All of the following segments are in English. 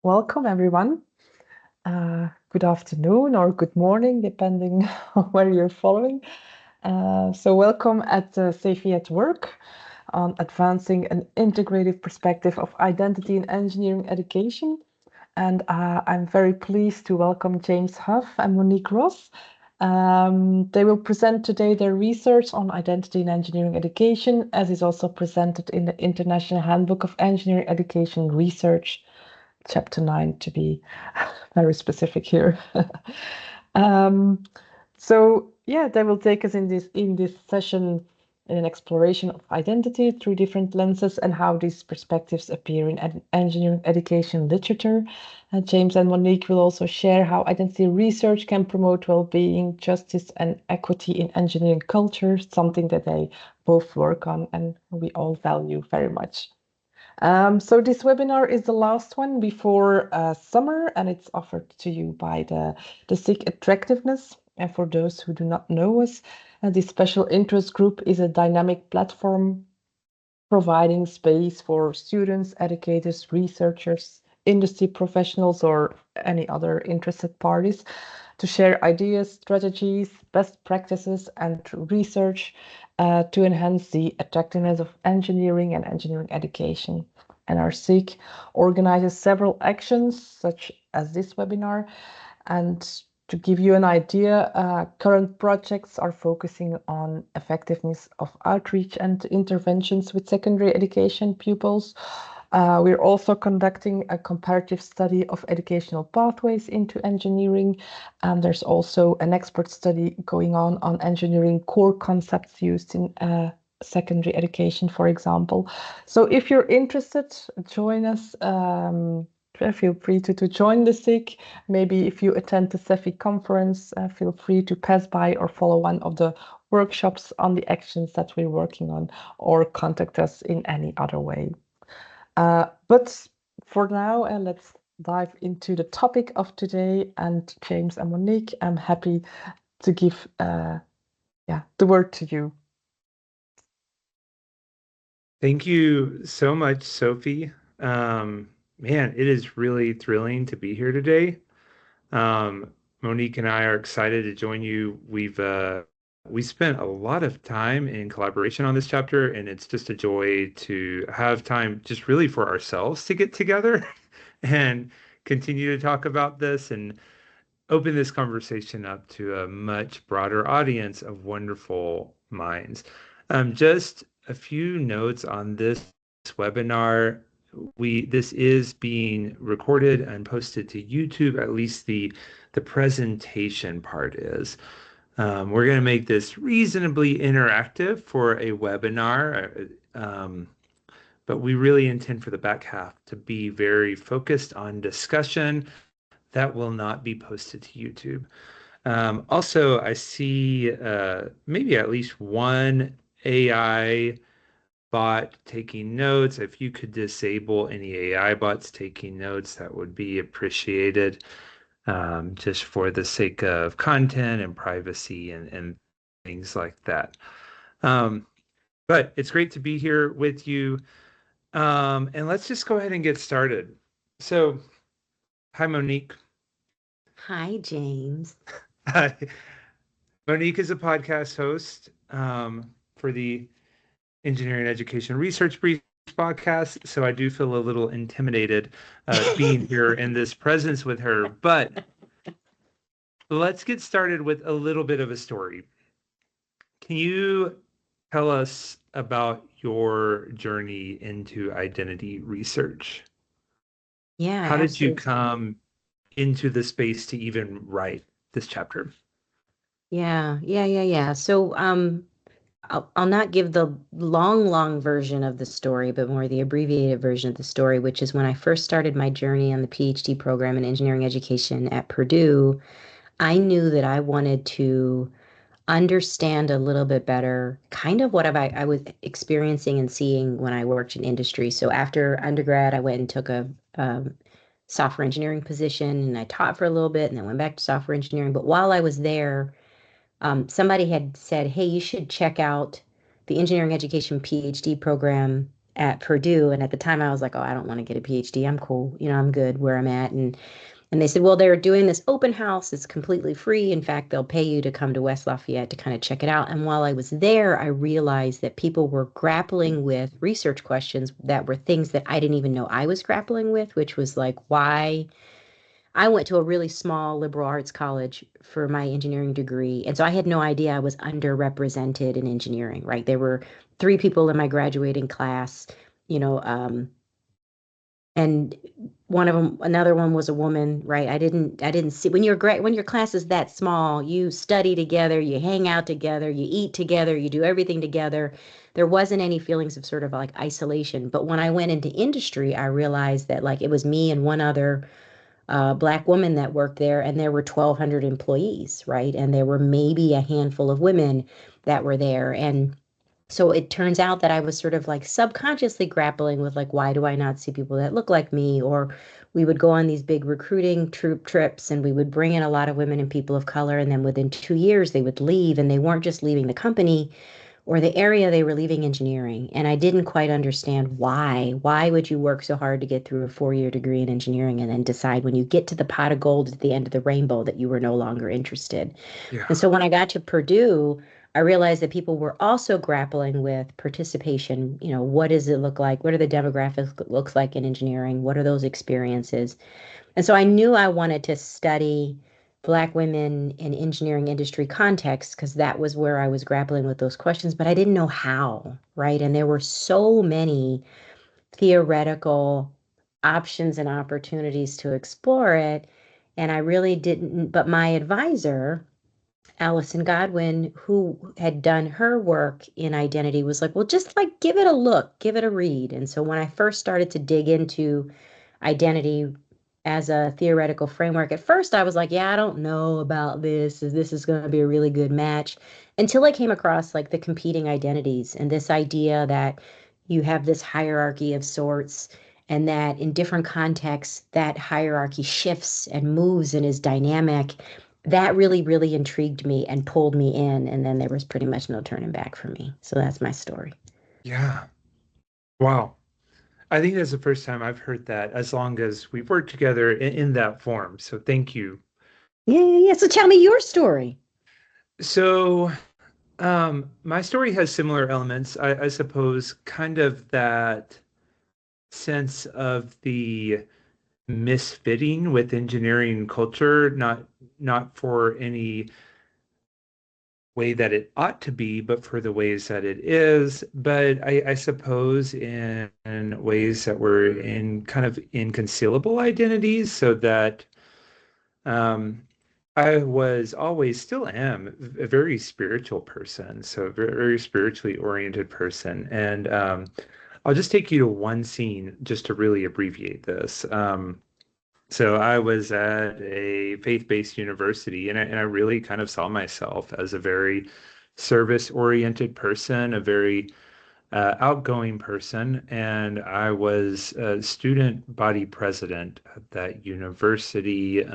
Welcome, everyone. Good afternoon or good morning, depending on where you're following. Welcome at SEFI at Work on advancing an integrative perspective of identity in engineering education. And I'm very pleased to welcome James Huff and Monique Ross. They will present today their research on identity in engineering education, as is also presented in the International Handbook of Engineering Education Research, Chapter 9, to be very specific here. um, they will take us in this session in an exploration of identity through different lenses and how these perspectives appear in engineering education literature. James and Monique will also share how identity research can promote well-being, justice, and equity in engineering culture, something that they both work on and we all value very much. So this webinar is the last one before summer, and it's offered to you by the SIG Attractiveness. And for those who do not know us, this special interest group is a dynamic platform providing space for students, educators, researchers, industry professionals, or any other interested parties to share ideas, strategies, best practices, and research to enhance the attractiveness of engineering and engineering education. And our SIG organizes several actions, such as this webinar. And to give you an idea, current projects are focusing on effectiveness of outreach and interventions with secondary education pupils. We're also conducting a comparative study of educational pathways into engineering, and there's also an expert study going on engineering core concepts used in secondary education, for example. So if you're interested, join us. Feel free to join the SIG. Maybe if you attend the SEFI conference, feel free to pass by or follow one of the workshops on the actions that we're working on, or contact us in any other way. But for now, let's dive into the topic of today. And James and Monique, I'm happy to give the word to you. Thank you so much, Sophie. Man, it is really thrilling to be here today. Monique and I are excited to join you. We spent a lot of time in collaboration on this chapter, and it's just a joy to have time just really for ourselves to get together and continue to talk about this and open this conversation up to a much broader audience of wonderful minds. Just a few notes on this webinar. This is being recorded and posted to YouTube, at least the presentation part is. We're going to make this reasonably interactive for a webinar, but we really intend for the back half to be very focused on discussion that will not be posted to YouTube. Also, I see maybe at least one AI bot taking notes. If you could disable any AI bots taking notes, that would be appreciated, just for the sake of content and privacy and things like that. But it's great to be here with you. And let's just go ahead and get started. So, hi, Monique. Hi, James. Hi. Monique is a podcast host for the Engineering Education Research Brief podcast, so I do feel a little intimidated being here in this presence with her. But let's get started with a little bit of a story. Can you tell us about your journey into identity research? Yeah, How did you absolutely. come into the space to even write this chapter? Yeah. So, I'll not give the long version of the story, but more the abbreviated version of the story, which is when I first started my journey on the PhD program in engineering education at Purdue. I knew that I wanted to understand a little bit better kind of what I was experiencing and seeing when I worked in industry. So after undergrad, I went and took a software engineering position, and I taught for a little bit and then went back to software engineering. But while I was there, somebody had said, hey, you should check out the engineering education PhD program at Purdue. And at the time I was like, oh, I don't want to get a PhD. I'm cool. I'm good where I'm at. And they said, well, they're doing this open house. It's completely free. In fact, they'll pay you to come to West Lafayette to kind of check it out. And while I was there, I realized that people were grappling with research questions that were things that I didn't even know I was grappling with, which was like, why I went to a really small liberal arts college for my engineering degree. And so I had no idea I was underrepresented in engineering, right? There were 3 people in my graduating class, you know, and another one was a woman, right? I didn't see when when your class is that small, you study together, you hang out together, you eat together, you do everything together. There wasn't any feelings of sort of like isolation. But when I went into industry, I realized that like it was me and one other Black woman that worked there, and there were 1,200 employees, right? And there were maybe a handful of women that were there. And so it turns out that I was sort of like subconsciously grappling with like, why do I not see people that look like me? Or we would go on these big recruiting troop trips and we would bring in a lot of women and people of color. And then within 2 years, they would leave, and they weren't just leaving the company or the area, they were leaving engineering. And I didn't quite understand why. Why would you work so hard to get through a 4-year degree in engineering and then decide when you get to the pot of gold at the end of the rainbow that you were no longer interested? Yeah. And so when I got to Purdue, I realized that people were also grappling with participation. What does it look like? What are the demographics looks like in engineering? What are those experiences? And so I knew I wanted to study Black women in engineering industry context because that was where I was grappling with those questions, but I didn't know how, right? And there were so many theoretical options and opportunities to explore it. And I really didn't, but my advisor, Allison Godwin, who had done her work in identity, was like, well, just like give it a look, give it a read. And so when I first started to dig into identity as a theoretical framework, at first I was like, yeah, I don't know about this. This is going to be a really good match until I came across like the competing identities and this idea that you have this hierarchy of sorts and that in different contexts, that hierarchy shifts and moves and is dynamic. That really, really intrigued me and pulled me in. And then there was pretty much no turning back for me. So that's my story. Yeah. Wow. I think that's the first time I've heard that as long as we've worked together in that form. So thank you. Yeah. So tell me your story. So, my story has similar elements, I suppose, kind of that sense of the misfitting with engineering culture, not for any way that it ought to be, but for the ways that it is. But I suppose in ways that were in kind of inconcealable identities, so that um, I was always, still am, a very spiritual person, so a very spiritually oriented person. And I'll just take you to one scene just to really abbreviate this. So I was at a faith-based university, and I really kind of saw myself as a very service-oriented person, a very outgoing person, and I was a student body president at that university.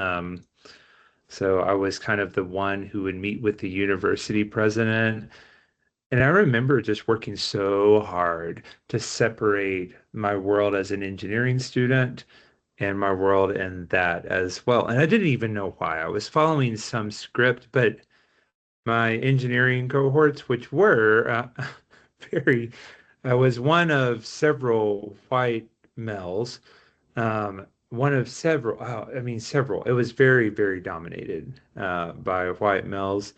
So I was kind of the one who would meet with the university president. And I remember just working so hard to separate my world as an engineering student and my world in that as well. And I didn't even know why. I was following some script, but my engineering cohorts, which were very, I was one of several white males, one of several, I mean, several. It was very, very dominated by white males.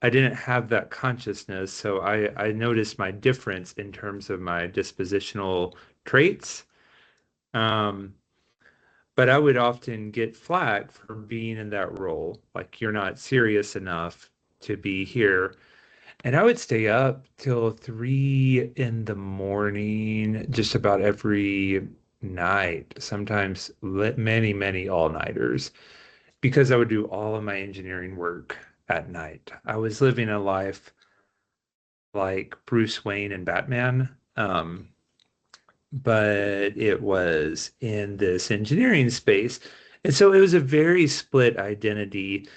I didn't have that consciousness, so I noticed my difference in terms of my dispositional traits. Um, but I would often get flack for being in that role, like you're not serious enough to be here. And I would stay up till 3 in the morning, just about every night, sometimes many, many all-nighters, because I would do all of my engineering work at night. I was living a life like Bruce Wayne and Batman. But it was in this engineering space. And so it was a very split identity.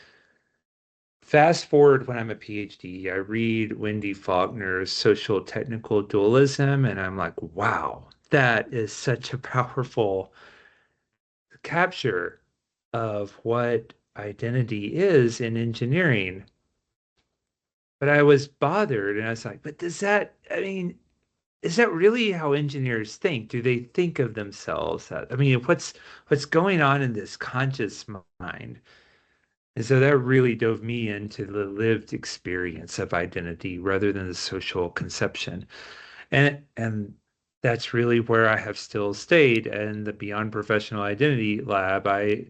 Fast forward when I'm a PhD, I read Wendy Faulkner's Social Technical Dualism, and I'm like, wow, that is such a powerful capture of what identity is in engineering. But I was bothered and I was like, but I mean, is that really how engineers think? Do they think of themselves? I mean, what's going on in this conscious mind? And so that really dove me into the lived experience of identity rather than the social conception. And that's really where I have still stayed. And the Beyond Professional Identity Lab, I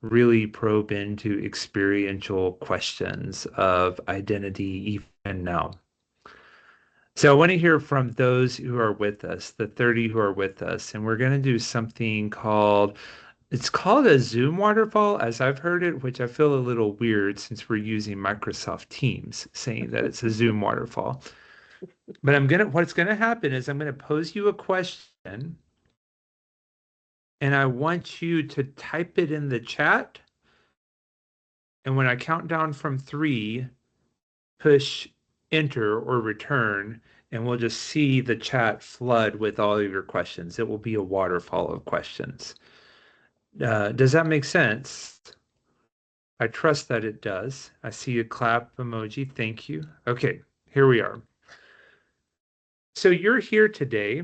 really probe into experiential questions of identity even now. So I want to hear from those who are with us, the 30 who are with us, and we're going to do something it's called a Zoom waterfall, as I've heard it, which I feel a little weird since we're using Microsoft Teams, saying that it's a Zoom waterfall. But what's gonna happen is I'm gonna pose you a question, and I want you to type it in the chat. And when I count down from 3, push enter or return, and we'll just see the chat flood with all of your questions. It will be a waterfall of questions. Does that make sense? I trust that it does. I see a clap emoji. Thank you. Okay, here we are. So you're here today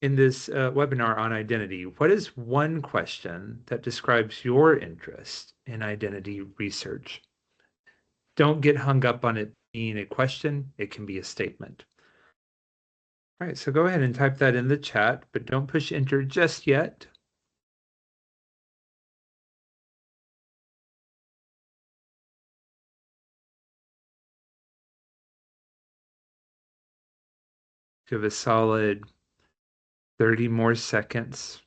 in this webinar on identity. What is one question that describes your interest in identity research? Don't get hung up on it being a question. It can be a statement. All right, so go ahead and type that in the chat, but don't push enter just yet. Give a solid 30 more seconds.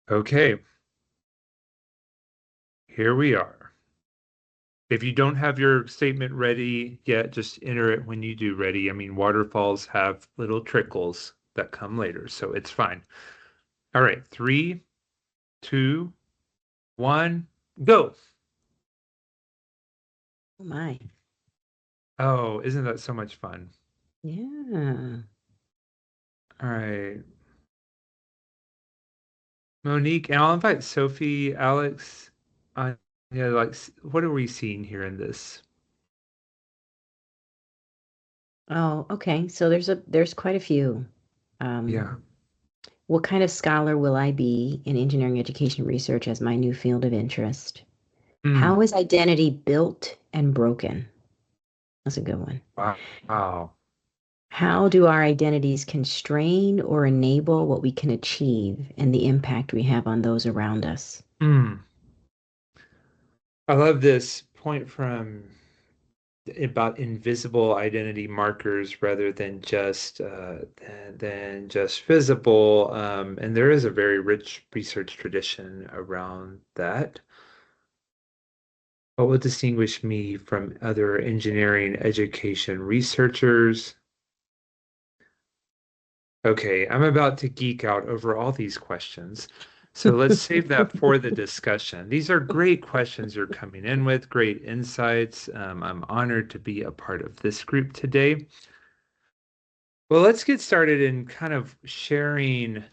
Okay, here we are. If you don't have your statement ready yet, just enter it when you do ready. I mean, waterfalls have little trickles that come later, so it's fine. All right, 3, 2, 1, go. Oh my. Oh, isn't that so much fun? Yeah. All right. Monique, and I'll invite Sophie, Alex. Yeah, like, what are we seeing here in this? Oh, okay. So there's quite a few. Yeah. What kind of scholar will I be in engineering education research as my new field of interest? Mm, How is identity built and broken? That's a good one. wow. How do our identities constrain or enable what we can achieve and the impact we have on those around us? Mm. I love this point from about invisible identity markers rather than just visible. And there is a very rich research tradition around that. What will distinguish me from other engineering education researchers? Okay, I'm about to geek out over all these questions. So let's save that for the discussion. These are great questions you're coming in with, great insights. I'm honored to be a part of this group today. Well, let's get started in kind of sharing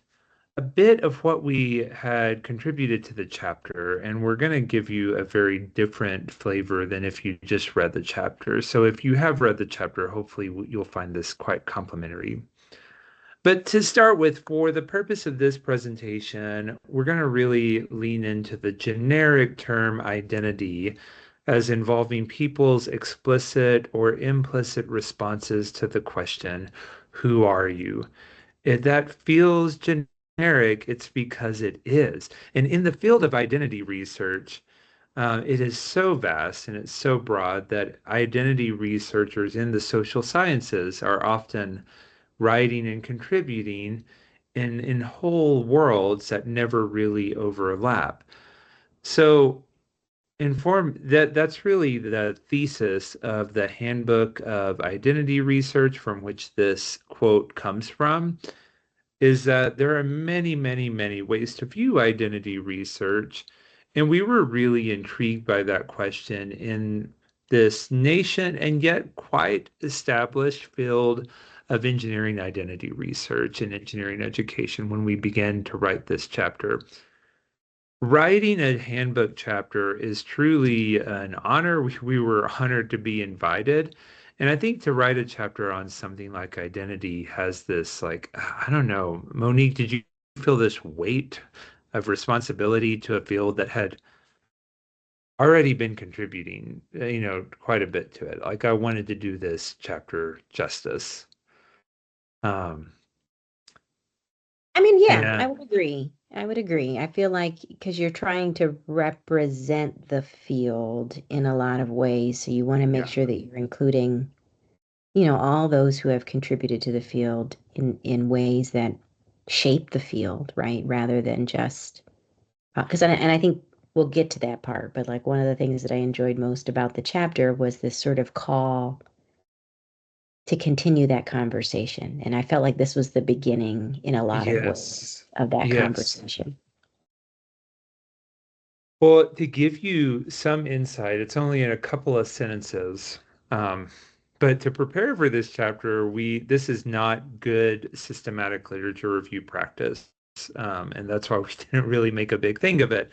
a bit of what we had contributed to the chapter, and we're going to give you a very different flavor than if you just read the chapter. So if you have read the chapter, hopefully you'll find this quite complimentary. But to start with, for the purpose of this presentation, we're going to really lean into the generic term identity as involving people's explicit or implicit responses to the question, who are you? If that feels generic, it's because it is. And in the field of identity research, it is so vast and it's so broad that identity researchers in the social sciences are often writing and contributing in whole worlds that never really overlap. So inform that's really the thesis of the Handbook of Identity Research, from which this quote comes from, is that there are many, many, many ways to view identity research. And we were really intrigued by that question in this nation and yet quite established field of engineering identity research and engineering education when we began to write this chapter. Writing a handbook chapter is truly an honor. We were honored to be invited. And I think to write a chapter on something like identity has this, like, I don't know, Monique, did you feel this weight of responsibility to a field that had already been contributing, quite a bit to it? Like, I wanted to do this chapter justice. Um, I mean, yeah, I and would agree. I would agree. I feel like because you're trying to represent the field in a lot of ways, so you want to make yeah, sure that you're including, all those who have contributed to the field in ways that shape the field, right? Rather than just because and I think we'll get to that part, but like one of the things that I enjoyed most about the chapter was this sort of call to continue that conversation. And I felt like this was the beginning in a lot of ways yes, of that yes. conversation. Well, to give you some insight, it's only in a couple of sentences. Um, but to prepare for this chapter, this is not good systematic literature review practice. And that's why we didn't really make a big thing of it.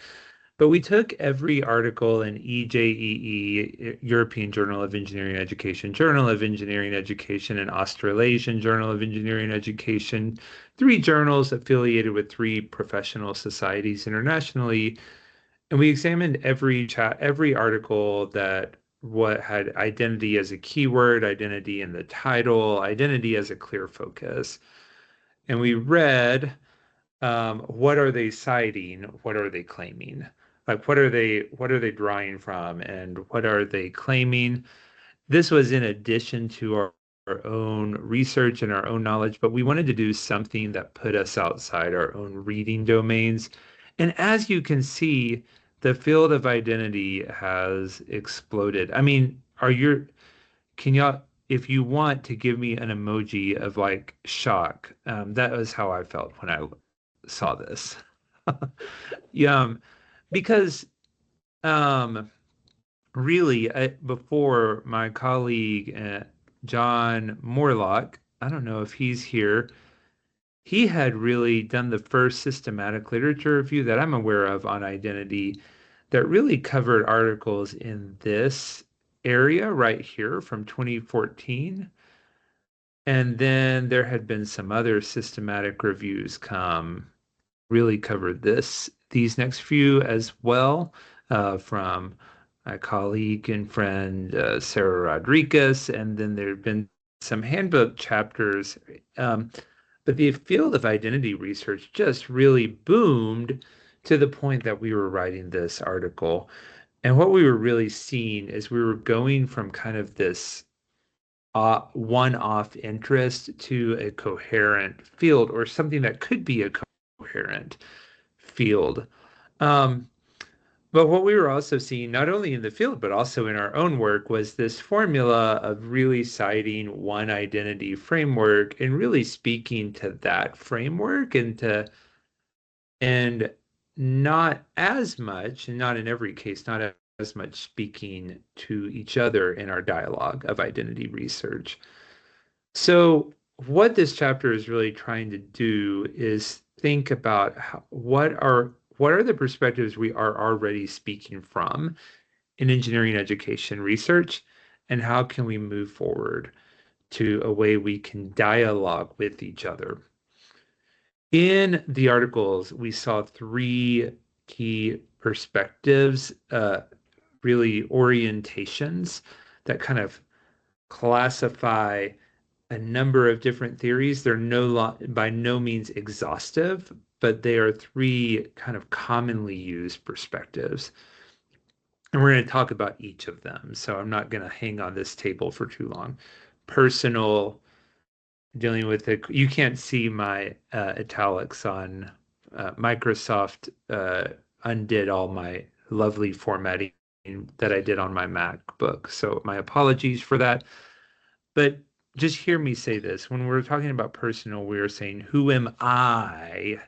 But we took every article in EJEE, European Journal of Engineering Education, Journal of Engineering Education, and Australasian Journal of Engineering Education, three journals affiliated with three professional societies internationally, and we examined every article that what had identity as a keyword, identity in the title, identity as a clear focus. And we read, what are they citing? What are they claiming? Like what are they drawing from, and what are they claiming? This was in addition to our own research and our own knowledge, but we wanted to do something that put us outside our own reading domains. And as you can see, the field of identity has exploded. I mean, can y'all, if you want to give me an emoji of like shock, that was how I felt when I saw this. Yeah, because um, really, before my colleague John Morlock, I don't know if he's here, he had really done the first systematic literature review that I'm aware of on identity that really covered articles in this area right here from 2014. And then there had been some other systematic reviews really covered these next few as well, from my colleague and friend Sarah Rodriguez, and then there have been some handbook chapters. But the field of identity research just really boomed to the point that we were writing this article. And what we were really seeing is we were going from kind of this one-off interest to a coherent field, or something that could be a coherent field. Um, but what we were also seeing, not only in the field, but also in our own work, was this formula of really citing one identity framework and really speaking to that framework, and not as much, and not in every case, not as much speaking to each other in our dialogue of identity research. So, what this chapter is really trying to do is think about what are the perspectives we are already speaking from in engineering education research, and how can we move forward to a way we can dialogue with each other. In the articles, we saw three key perspectives, really orientations that kind of classify a number of different theories. They're by no means exhaustive, but they are three kind of commonly used perspectives. And we're going to talk about each of them. So I'm not going to hang on this table for too long. Personal, dealing with it. You can't see my italics Microsoft undid all my lovely formatting that I did on my MacBook. So my apologies for that. But just hear me say this. When we're talking about personal, we're saying, who am I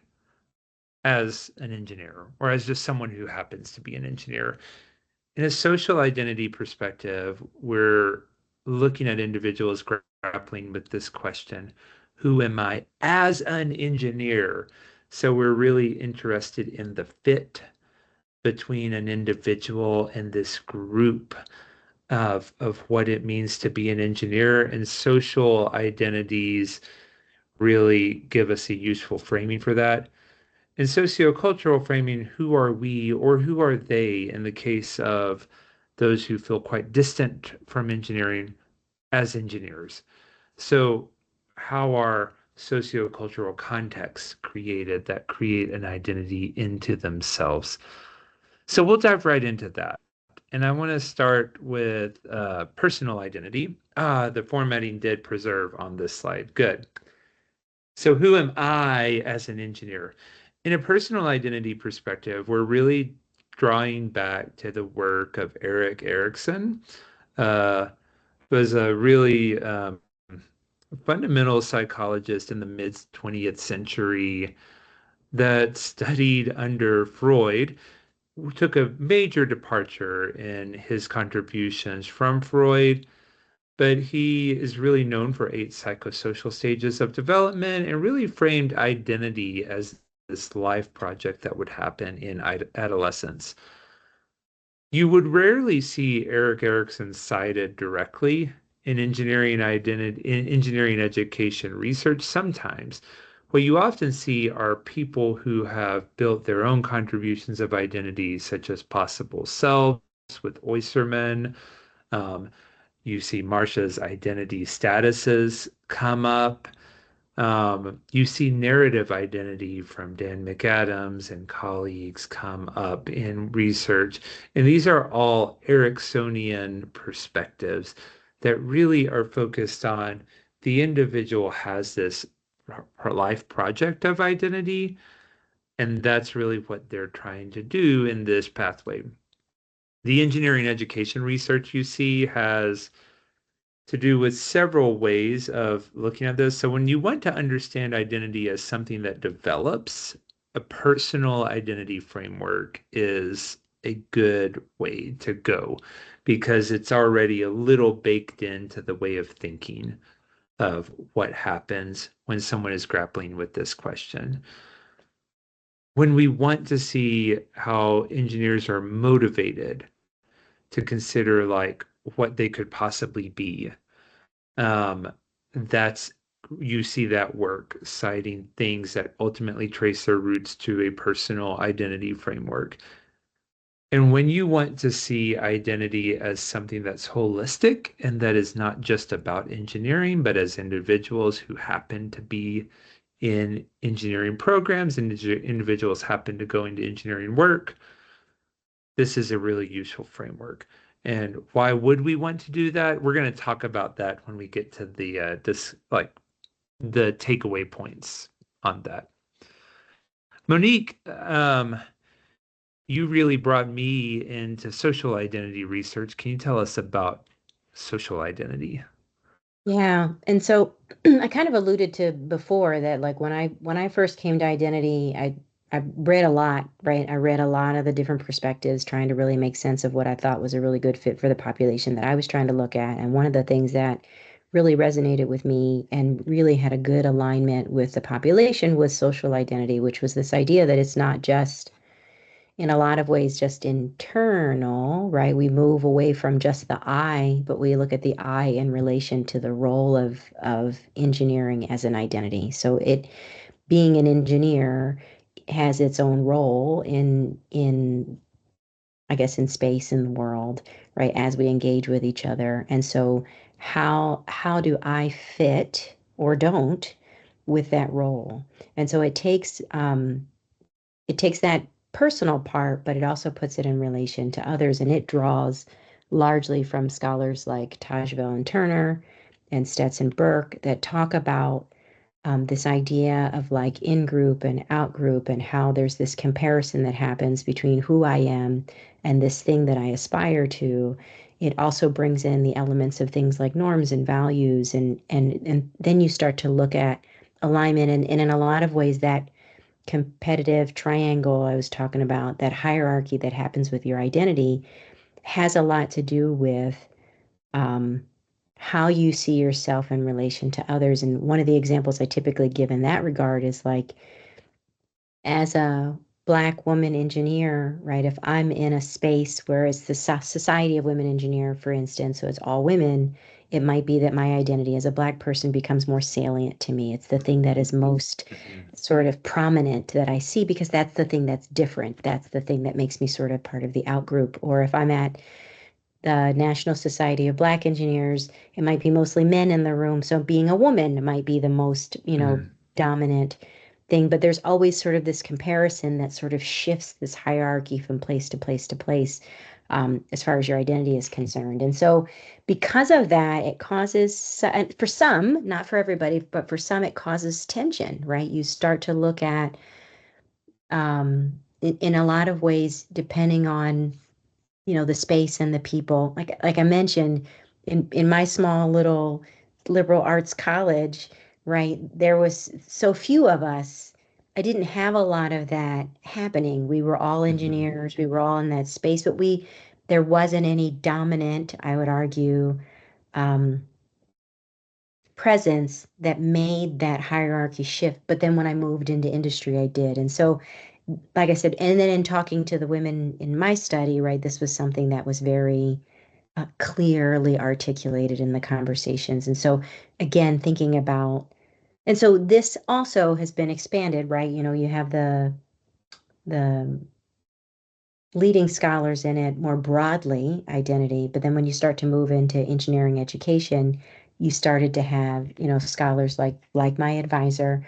as an engineer or as just someone who happens to be an engineer? In a social identity perspective, we're looking at individuals grappling with this question, who am I as an engineer? So we're really interested in the fit between an individual and this group of what it means to be an engineer, and social identities really give us a useful framing for that. In sociocultural framing, who are we or who are they in the case of those who feel quite distant from engineering as engineers? So, how are sociocultural contexts created that create an identity into themselves? So, we'll dive right into that. And I want to start with personal identity. The formatting did preserve on this slide. Good. So, who am I as an engineer? In a personal identity perspective, we're really drawing back to the work of Erik Erikson. Was a really fundamental psychologist in the mid 20th century that studied under Freud, took a major departure in his contributions from Freud, but he is really known for 8 psychosocial stages of development and really framed identity as this life project that would happen in adolescence. You would rarely see Erik Erikson cited directly in engineering identity, in engineering education research sometimes. What you often see are people who have built their own contributions of identity, such as possible selves with Oysterman. Um, you see Marcia's identity statuses come up. You see narrative identity from Dan McAdams and colleagues come up in research. And these are all Ericksonian perspectives that really are focused on the individual has this life project of identity. And that's really what they're trying to do in this pathway. The engineering education research you see has to do with several ways of looking at this. So when you want to understand identity as something that develops, a personal identity framework is a good way to go because it's already a little baked into the way of thinking of what happens when someone is grappling with this question. When we want to see how engineers are motivated to consider like what they could possibly be, um, that's you see that work citing things that ultimately trace their roots to a personal identity framework. And when you want to see identity as something that's holistic and that is not just about engineering, but as individuals who happen to be in engineering programs and individuals happen to go into engineering work, this is a really useful framework. And why would we want to do that? We're going to talk about that when we get to the the takeaway points on that. Monique, you really brought me into social identity research. Can you tell us about social identity? Yeah. And so I kind of alluded to before that like when I first came to identity, I read a lot, right? I read a lot of the different perspectives trying to really make sense of what I thought was a really good fit for the population that I was trying to look at. And one of the things that really resonated with me and really had a good alignment with the population was social identity, which was this idea that it's not just in a lot of ways just internal, right? We move away from just the I, but we look at the I in relation to the role of engineering as an identity. So it being an engineer has its own role in I guess in space in the world, right? As we engage with each other. And so how do I fit or don't with that role? And so it takes that personal part, but it also puts it in relation to others. And it draws largely from scholars like Tajvel and Turner and Stetson Burke that talk about this idea of like in group and out group, and how there's this comparison that happens between who I am and this thing that I aspire to. It also brings in the elements of things like norms and values, and then you start to look at alignment, and in a lot of ways that competitive triangle I was talking about, that hierarchy that happens with your identity, has a lot to do with um, how you see yourself in relation to others. And one of the examples I typically give in that regard is like, as a Black woman engineer, right? If I'm in a space where it's the Society of Women Engineer, for instance, so it's all women, it might be that my identity as a Black person becomes more salient to me. It's the thing that is most sort of prominent that I see, because that's the thing that's different. That's the thing that makes me sort of part of the out group. Or if I'm at the National Society of Black Engineers, it might be mostly men in the room. So being a woman might be the most, dominant thing. But there's always sort of this comparison that sort of shifts this hierarchy from place to place to place, as far as your identity is concerned. And so because of that, it causes, and for some, not for everybody, but for some, it causes tension, right? You start to look at, in a lot of ways, depending on the space and the people. Like I mentioned, in my small little liberal arts college, right, there was so few of us. I didn't have a lot of that happening. We were all engineers, we were all in that space, but there wasn't any dominant, I would argue, um, presence that made that hierarchy shift. But then when I moved into industry, I did. And so, like I said, and then in talking to the women in my study, right, this was something that was very clearly articulated in the conversations. And so, again, thinking about, and so this also has been expanded, right? You have the leading scholars in it more broadly, identity, but then when you start to move into engineering education, you started to have, scholars like my advisor,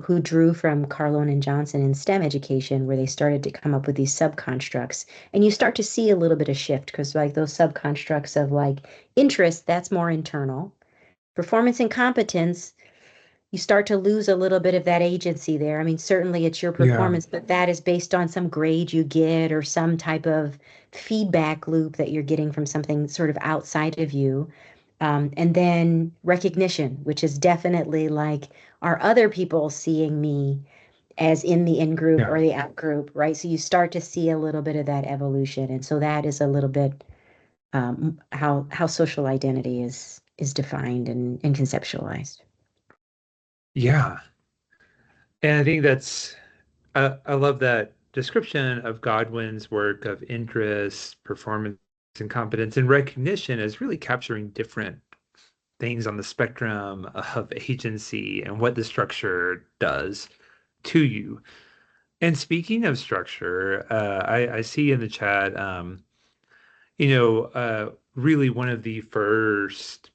who drew from Carlone and Johnson in STEM education, where they started to come up with these subconstructs. And you start to see a little bit of shift, because like those subconstructs of like interest, that's more internal. Performance and competence, you start to lose a little bit of that agency there. I mean, certainly it's your Yeah. performance, but that is based on some grade you get or some type of feedback loop that you're getting from something sort of outside of you. And then recognition, which is definitely like, are other people seeing me as in the in group or Yeah. the out group, right? So you start to see a little bit of that evolution. And so that is a little bit, how social identity is defined and conceptualized. Yeah. And I think I love that description of Godwin's work of interest, performance, and competence, and recognition as really capturing different things on the spectrum of agency and what the structure does to you. And speaking of structure, I see in the chat, really one of the first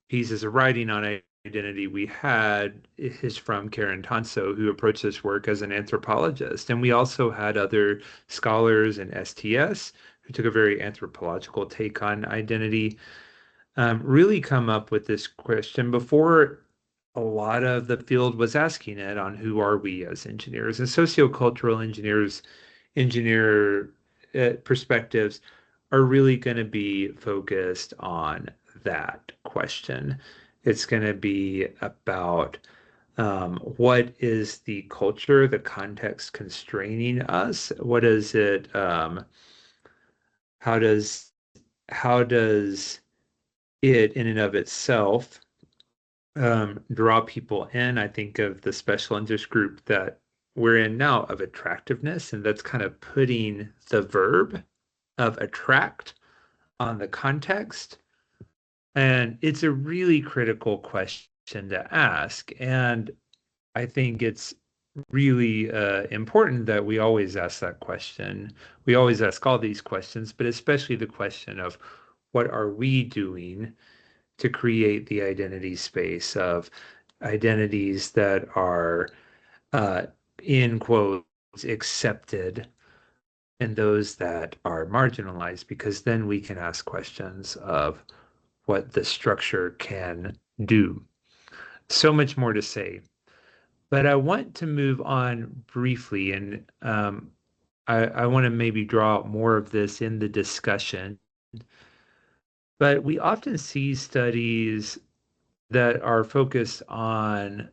pieces of writing on identity we had is from Karen Tonso, who approached this work as an anthropologist. And we also had other scholars in STS who took a very anthropological take on identity, really come up with this question before a lot of the field was asking it on who are we as engineers. And sociocultural engineer perspectives are really going to be focused on that question. It's going to be about what is the culture, the context constraining us? What is it? How does how does it in and of itself draw people in? I think of the special interest group that we're in now of attractiveness, and that's kind of putting the verb of attract on the context. And it's a really critical question to ask. And I think it's really important that we always ask that question. We always ask all these questions, but especially the question of what are we doing to create the identity space of identities that are, in quotes, accepted, and those that are marginalized, because then we can ask questions of what the structure can do. So much more to say. But I want to move on briefly, and I want to maybe draw out more of this in the discussion. But we often see studies that are focused on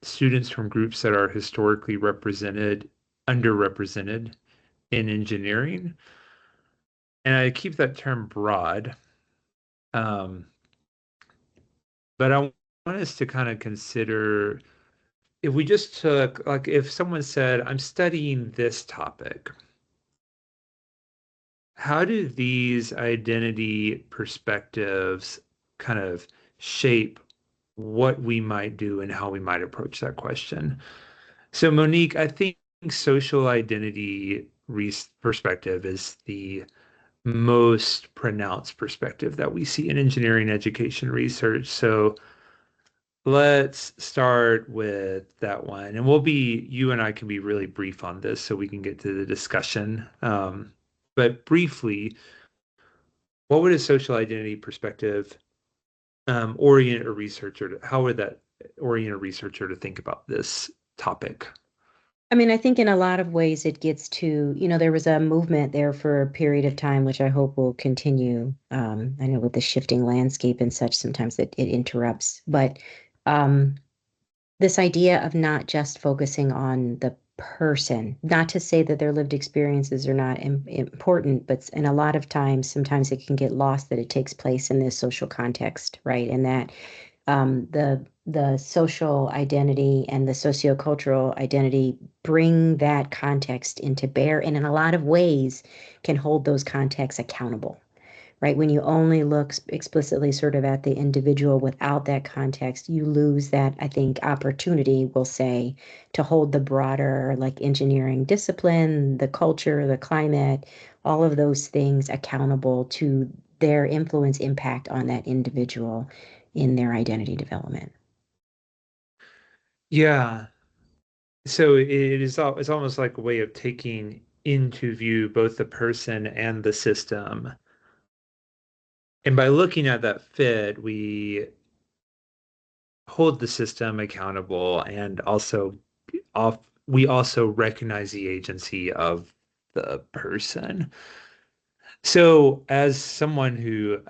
students from groups that are historically underrepresented in engineering. And I keep that term broad. Um, but I want us to kind of consider if we just took, like, if someone said, I'm studying this topic, how do these identity perspectives kind of shape what we might do and how we might approach that question? So, Monique, I think social identity perspective is the most pronounced perspective that we see in engineering education research. So, let's start with that one. And you and I can be really brief on this so we can get to the discussion. But briefly, what would a social identity perspective orient a researcher how would that orient a researcher to think about this topic? I mean, I think in a lot of ways it gets to, there was a movement there for a period of time, which I hope will continue. I know with the shifting landscape and such, sometimes it interrupts, but this idea of not just focusing on the person, not to say that their lived experiences are not important, but and a lot of times, sometimes it can get lost that it takes place in this social context, right? And that the social identity and the sociocultural identity bring that context into bear, and in a lot of ways can hold those contexts accountable, right? When you only look explicitly sort of at the individual without that context, you lose that, I think, opportunity, we'll say, to hold the broader, like engineering discipline, the culture, the climate, all of those things accountable to their influence impact on that individual in their identity development. Yeah. So it's almost like a way of taking into view both the person and the system. And by looking at that fit, we hold the system accountable and off we also recognize the agency of the person. So, as someone who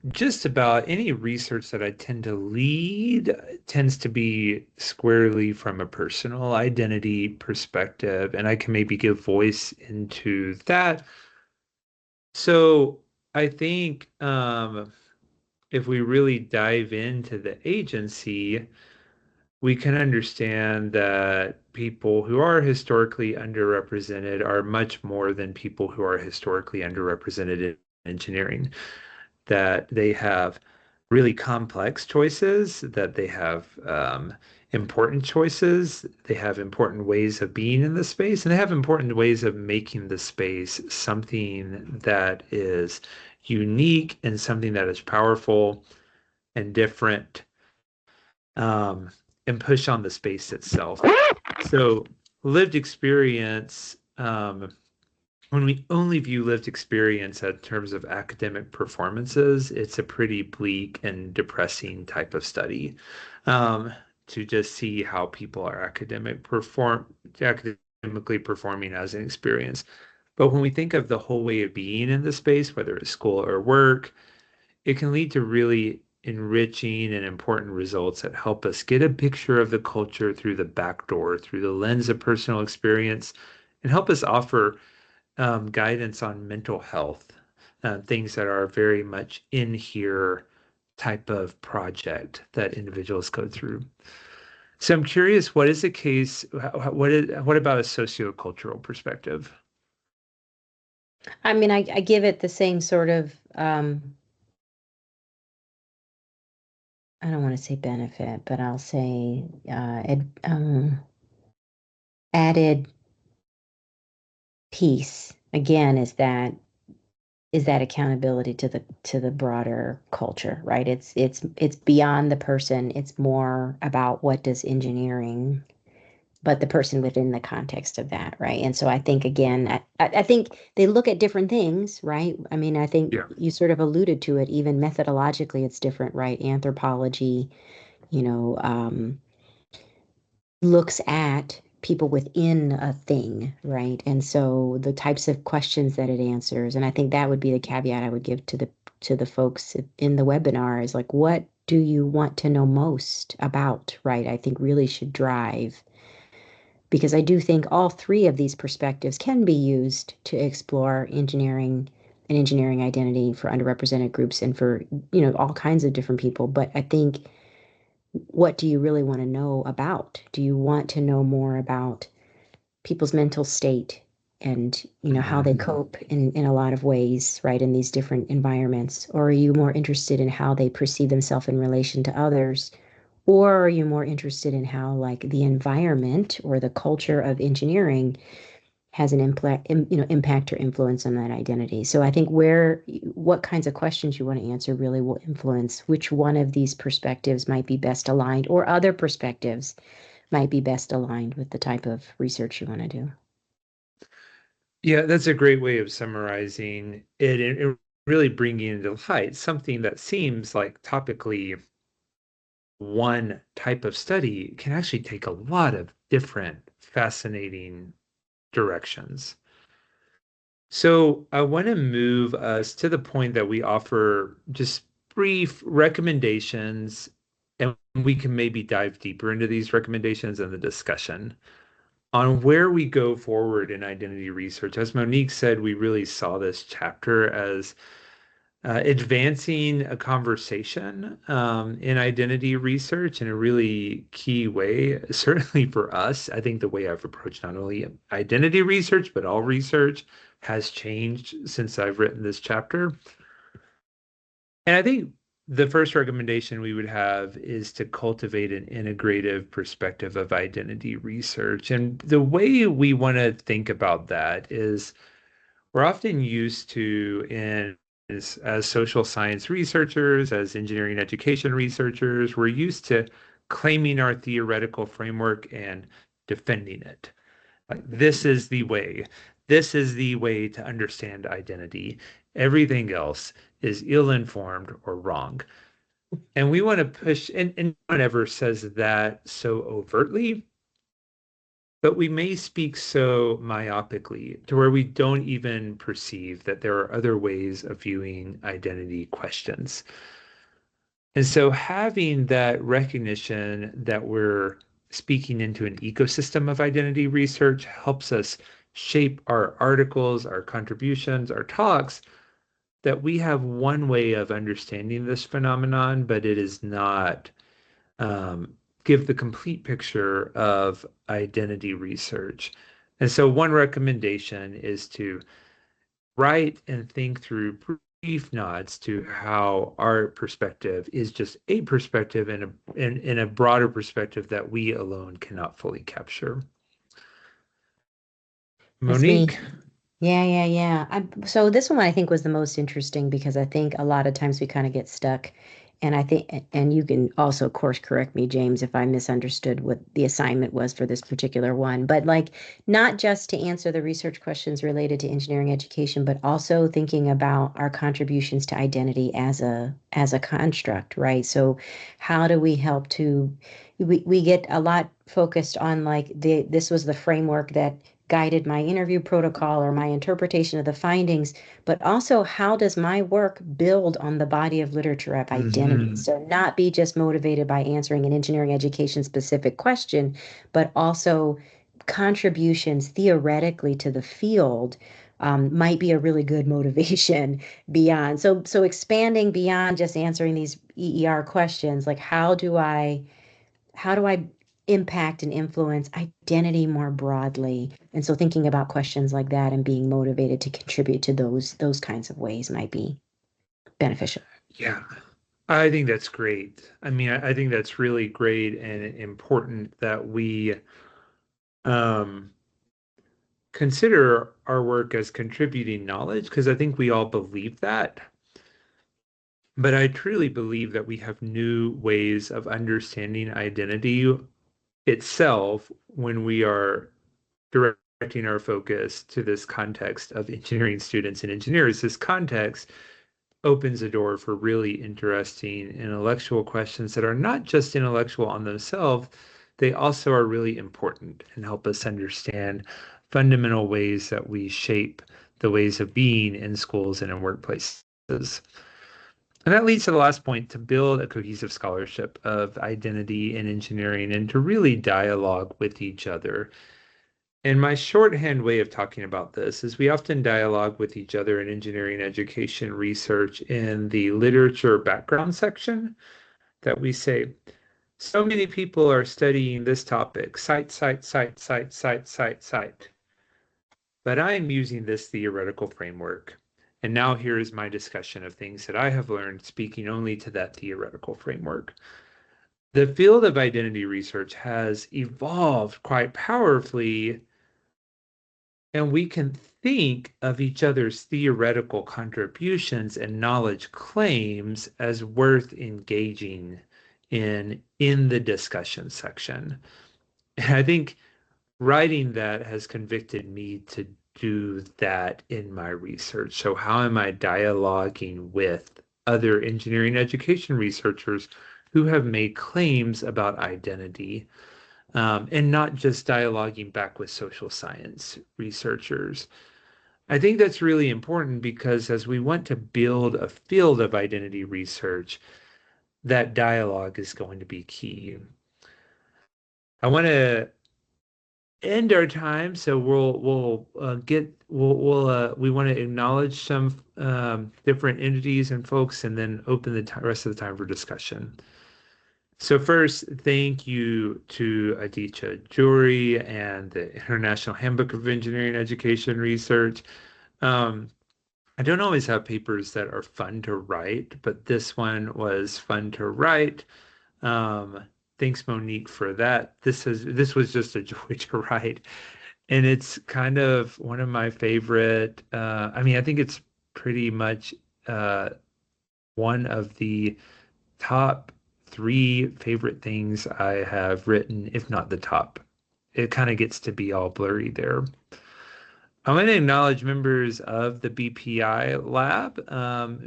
just about any research that I tend to lead tends to be squarely from a personal identity perspective, and I can maybe give voice into that. So, I think if we really dive into the agency, we can understand that people who are historically underrepresented are much more than people who are historically underrepresented in engineering, that they have really complex choices, that they have important choices, they have important ways of being in the space, and they have important ways of making the space something that is unique and something that is powerful and different, um, and push on the space itself. So lived experience, when we only view lived experience in terms of academic performances, it's a pretty bleak and depressing type of study, to just see how people are academically performing as an experience. But when we think of the whole way of being in the space, whether it's school or work, it can lead to really enriching and important results that help us get a picture of the culture through the back door, through the lens of personal experience, and help us offer guidance on mental health, things that are very much in here type of project that individuals go through. So I'm curious, what is the case? What about a sociocultural perspective? I mean, I give it the same sort of, I don't want to say benefit, but I'll say added piece again is that accountability to the broader culture, right? It's beyond the person. It's more about what does engineering, but the person within the context of that, right? And so I think again, I think they look at different things, right? I mean, I think Yeah. you sort of alluded to it. Even methodologically, it's different, right? Anthropology, you know, looks at people within a thing, right? And so the types of questions that it answers, and I think that would be the caveat I would give to the folks in the webinar is like, what do you want to know most about, right? I think really should drive, because I do think all three of these perspectives can be used to explore engineering and engineering identity for underrepresented groups and for, all kinds of different people. But I think, what do you really want to know about? Do you want to know more about people's mental state and, how they cope in a lot of ways, right, in these different environments? Or are you more interested in how they perceive themselves in relation to others? Or are you more interested in how, like, the environment or the culture of engineering has an impact or influence on that identity? So I think what kinds of questions you want to answer really will influence which one of these perspectives might be best aligned, or other perspectives might be best aligned with the type of research you want to do. Yeah, that's a great way of summarizing it and really bringing into light something that seems like topically one type of study can actually take a lot of different fascinating directions. So I want to move us to the point that we offer just brief recommendations, and we can maybe dive deeper into these recommendations in the discussion on where we go forward in identity research. As Monique said, we really saw this chapter as advancing a conversation in identity research in a really key way. Certainly for us, I think the way I've approached not only identity research, but all research has changed since I've written this chapter. And I think the first recommendation we would have is to cultivate an integrative perspective of identity research. And the way we want to think about that is we're often used to, as social science researchers, as engineering education researchers, we're used to claiming our theoretical framework and defending it. Like, this is the way. This is the way to understand identity. Everything else is ill-informed or wrong. And we want to push, and no one ever says that so overtly, but we may speak so myopically to where we don't even perceive that there are other ways of viewing identity questions. And so having that recognition that we're speaking into an ecosystem of identity research helps us shape our articles, our contributions, our talks, that we have one way of understanding this phenomenon, but it is not give the complete picture of identity research. And so one recommendation is to write and think through brief nods to how our perspective is just a perspective in a broader perspective that we alone cannot fully capture. That's me. Monique? Yeah. So this one I think was the most interesting, because I think a lot of times we kind of get stuck. And I think, and you can also course correct me, James, if I misunderstood what the assignment was for this particular one. But like, not just to answer the research questions related to engineering education, but also thinking about our contributions to identity as a construct, right? So how do we help to, we get a lot focused on like this was the framework that guided my interview protocol or my interpretation of the findings, but also how does my work build on the body of literature of identity? Mm-hmm. So not be just motivated by answering an engineering education specific question, but also contributions theoretically to the field might be a really good motivation beyond. So expanding beyond just answering these EER questions, like how do I impact and influence identity more broadly? And so thinking about questions like that and being motivated to contribute to those kinds of ways might be beneficial. Yeah, I think that's great. I mean, I think that's really great and important that we um, consider our work as contributing knowledge, because I think we all believe that. But I truly believe that we have new ways of understanding identity itself when we are directing our focus to this context of engineering students and engineers. This context opens a door for really interesting intellectual questions that are not just intellectual on themselves, they also are really important and help us understand fundamental ways that we shape the ways of being in schools and in workplaces. And that leads to the last point, to build a cohesive scholarship of identity and engineering and to really dialogue with each other. And my shorthand way of talking about this is we often dialogue with each other in engineering education research in the literature background section that we say, so many people are studying this topic, cite, cite, cite, cite, cite, cite, cite. But I am using this theoretical framework. And now here is my discussion of things that I have learned speaking only to that theoretical framework. The field of identity research has evolved quite powerfully, and we can think of each other's theoretical contributions and knowledge claims as worth engaging in the discussion section. And I think writing that has convicted me to do that in my research. So how am I dialoguing with other engineering education researchers who have made claims about identity, and not just dialoguing back with social science researchers? I think that's really important because as we want to build a field of identity research, that dialogue is going to be key. I want to end our time, so we want to acknowledge some different entities and folks, and then open the rest of the time for discussion. So first, thank you to Aditya Jury and the International Handbook of Engineering Education Research. I don't always have papers that are fun to write, but this one was fun to write. Thanks, Monique, for that. This was just a joy to write, and it's kind of one of my favorite. I mean, I think it's pretty much one of the top 3 favorite things I have written, if not the top. It kind of gets to be all blurry there. I want to acknowledge members of the BPI lab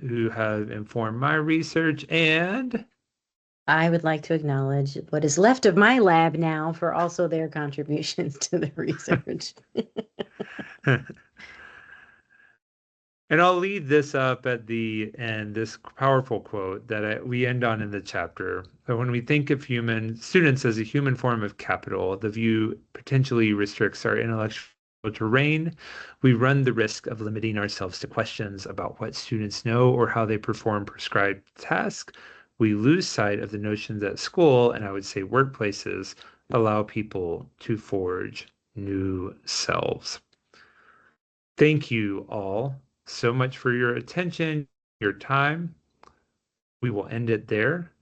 who have informed my research, and I would like to acknowledge what is left of my lab now for also their contributions to the research. and I'll lead this up at the end, this powerful quote that we end on in the chapter. That when we think of students as a human form of capital, the view potentially restricts our intellectual terrain. We run the risk of limiting ourselves to questions about what students know or how they perform prescribed tasks. We lose sight of the notion that school, and I would say workplaces, allow people to forge new selves. Thank you all so much for your attention, your time. We will end it there.